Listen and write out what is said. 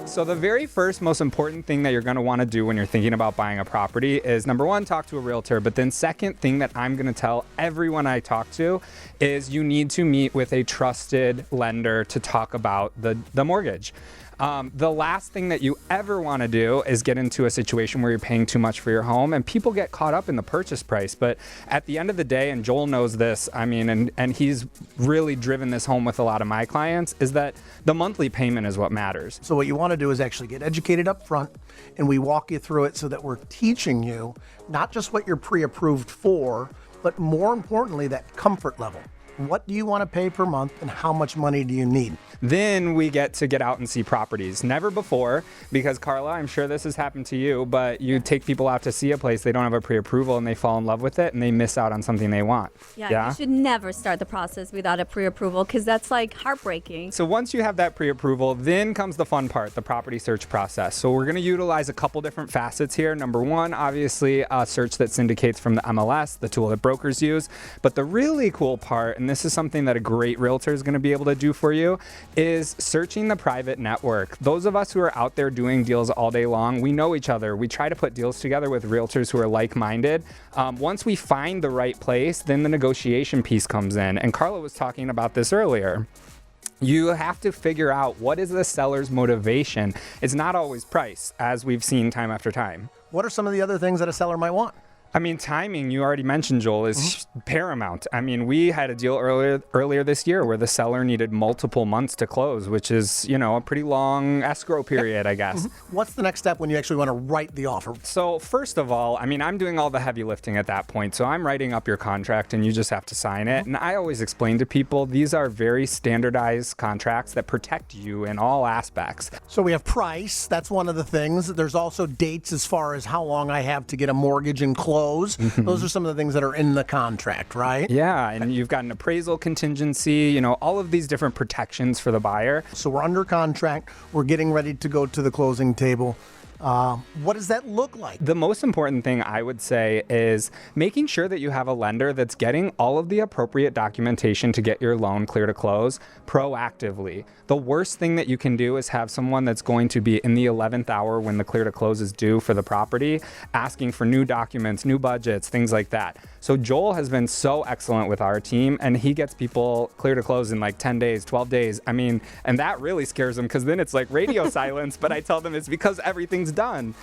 So the very first most important thing that you're going to want to do when you're thinking about buying a property is, number one, talk to a realtor. But then second thing that I'm going to tell everyone I talk to is you need to meet with a trusted lender to talk about the mortgage. The last thing that you ever want to do is get into a situation where you're paying too much for your home, and people get caught up in the purchase price. But at the end of the day, and Joel knows this, I mean, and he's really driven this home with a lot of my clients, is that the monthly payment is what matters. So what you want to do is actually get educated up front, and we walk you through it so that we're teaching you not just what you're pre-approved for, but more importantly, that comfort level. What do you want to pay per month, and how much money do you need? Then we get out and see properties. Never before, because Karla, I'm sure this has happened to you, but you take people out to see a place, they don't have a pre-approval, and they fall in love with it, and they miss out on something they want. Yeah? You should never start the process without a pre-approval, because that's like heartbreaking. So once you have that pre-approval, then comes the fun part, the property search process. So we're going to utilize a couple different facets here. Number one, obviously, a search that syndicates from the MLS, the tool that brokers use. But the really cool part, and this is something that a great realtor is going to be able to do for you, is searching the private network. Those of us who are out there doing deals all day long, we know each other. We try to put deals together with realtors who are like-minded. Once we find the right place, then the negotiation piece comes in. And Karla was talking about this earlier. You have to figure out what is the seller's motivation. It's not always price, as we've seen time after time. What are some of the other things that a seller might want? I mean, timing, you already mentioned, Joel, is paramount. I mean, we had a deal earlier this year where the seller needed multiple months to close, which is, you know, a pretty long escrow period, I guess. What's the next step when you actually want to write the offer? So first of all, I mean, I'm doing all the heavy lifting at that point. So I'm writing up your contract and you just have to sign it. And I always explain to people, these are very standardized contracts that protect you in all aspects. So we have price. That's one of the things. There's also dates as far as how long I have to get a mortgage and close. Those are some of the things that are in the contract, right? Yeah, and you've got an appraisal contingency, you know, all of these different protections for the buyer. So we're under contract. We're getting ready to go to the closing table. What does that look like? The most important thing I would say is making sure that you have a lender that's getting all of the appropriate documentation to get your loan clear to close proactively. The worst thing that you can do is have someone that's going to be in the 11th hour when the clear to close is due for the property, asking for new documents, new budgets, things like that. So Joel has been so excellent with our team, and he gets people clear to close in like 10 days, 12 days. I mean, and that really scares them, because then it's like radio silence, but I tell them it's because everything's done.